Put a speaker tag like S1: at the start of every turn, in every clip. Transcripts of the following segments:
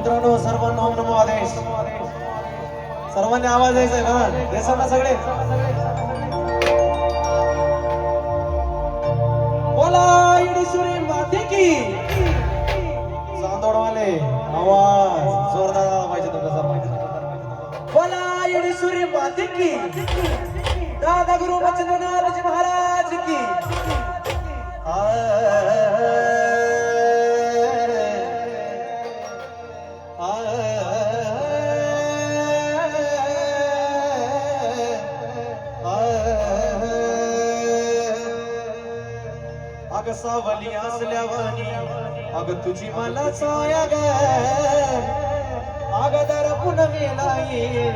S1: मित्रांनो सर्वांना ओम नमो आदेश. सर्वांनी आवाज द्यायचा आहे बघा, देसाल ना सगळे. बोला येडेश्वरी माते की. चांदोडवाले आवाज जोरदार आला पाहिजे तुमचा सर्वांचा. बोला येडेश्वरी माते की. दादा गुरु बचननाथ महाराज की. अग सावली असल्यावानी अग तुझी मला छाया ग. अग दर पुनमेला ये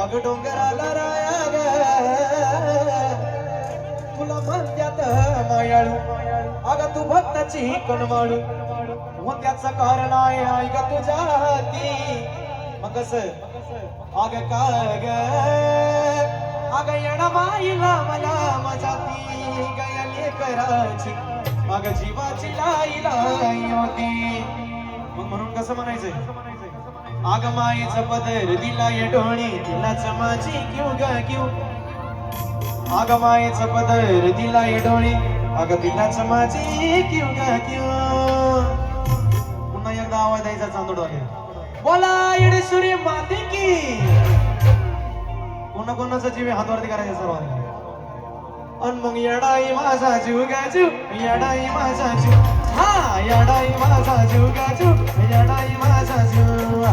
S1: अग डोंगराला राया ग. तुला म्हणत्यात मायाळू अग तू भक्ताची कणवाळू. मग त्याचं कारण आहे ऐक तुझ्या हाती. मग अग काय ग अग येणा बाईला मला मजाती गयाली करायची अग जीवाची लाई लाई होती. मग म्हणून कसं म्हणायचंय. अग माईचं पदर दिला ये डोळी तिलाच माझी क्यू ग क्यू. अग माईचं पदर दिला ये डोळी अग तिलाच माझी क्यू ग क्यू. पुन्हा एकदा आवाज द्यायचा चांदोडवाले. बोला येडेश्वरी माते की. कोणा कोणाचा जीव हातवरती करायचा सर्वांनी. अन मग येडाई माझा जीव गाजू येडाई माझा जीव. हा येडाई माझा जीव गाजू येडाई माझा जीव.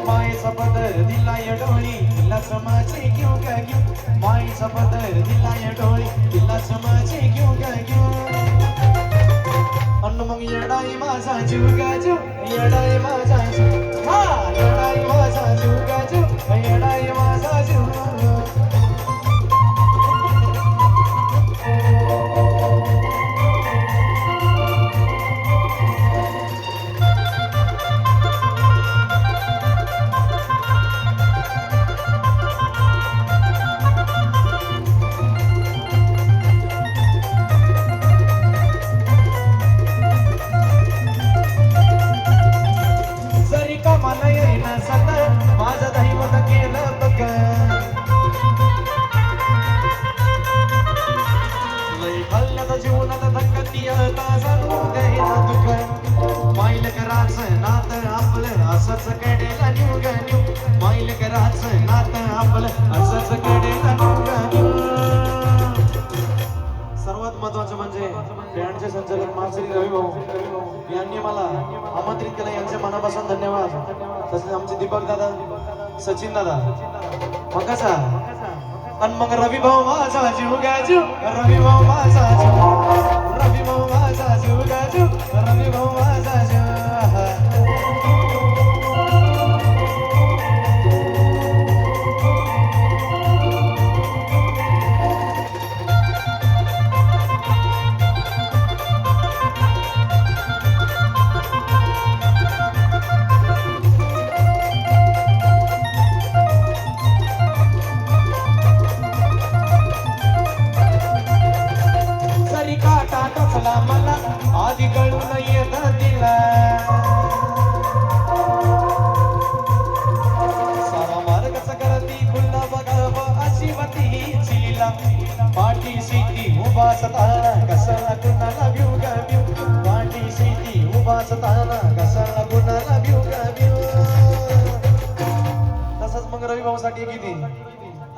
S1: माईचा पदर दिला ये डोळी तिलाच माझी घेऊ ग घेऊ. माईचा पदर दिला ये डोळी तिलाच माझी घेऊ ग घेऊ. अन मग येडाई माझा जीव गाजू येडाई माझा जीव. हा येडाई माझा जीव गाजू येडाई माझा जीव. माझं दैवत केलं बघ. लय खाल्ल्यात जीवनात धक्कती आता जाणू द्यायला दुःख. माईल करायचं नात आपलं असंच कडेला न्यू ग न्यू. माईल करायचं नात आपलं असंच कडेला न्यू ग न्यू. सर्वात महत्वाचं म्हणजे बँडचे संचालक मानसरी रवी भाऊ यांनी मला आमंत्रित केलं. यांचे मनापासून धन्यवाद. तसेच आमचे दीपक दादा सचिन दादा मग कसा. आणि मग रवी भाऊ माझा जीव गाजू रवी भाऊ माझा जीव. रवी भाऊ माझा जीव गाजू रवी भाऊ माझा जीव. मला आधी कळून येत दिला. सारा मार्गच करती खुल्ला बघाव अशी वती चिलीला. पाठी शेती उभा असताना कशाला कुणाला भिऊ ग भिऊ. पाठी शेती उभा असताना कशाला कुणाला भिऊ ग भिऊ. तसंच मग रवी भाऊ साठी किती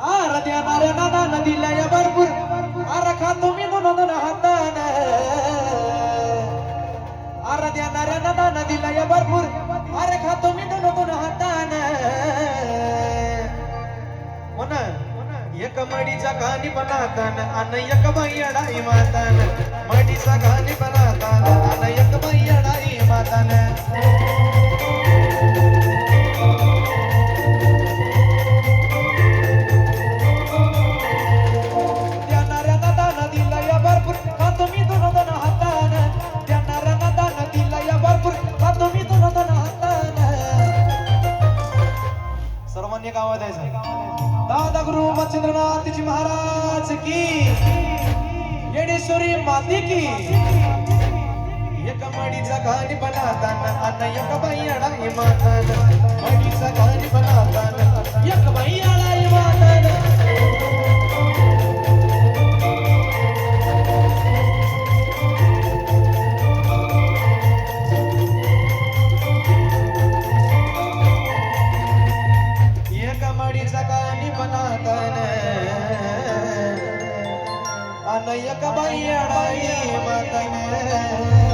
S1: आरत्या नाऱ्या नाना नदीला या भरपूर. आरखा तुम्ही दोन हातान आरत्या नाऱ्या नाना नदीला या भरपूर. आरखा तुम्ही दोन हातान. म्हणा एक मडीच्या कानी बनातान आणि एक बाई अडाई मातान. मडीचा कानी बनातान आणि एक बाई अडाई मातान. सर्वांनी गावा द्यायचा. दादा गुरु बचननाथ महाराज की. माती की एक मडीचा घाणी बनाताना अन एक बाई अडाई मातान मडीचा घाणी बनाताना एक बाई अडाई मातान एक मडीचा घाणी बनाताना अन एक बाई अडाई मातान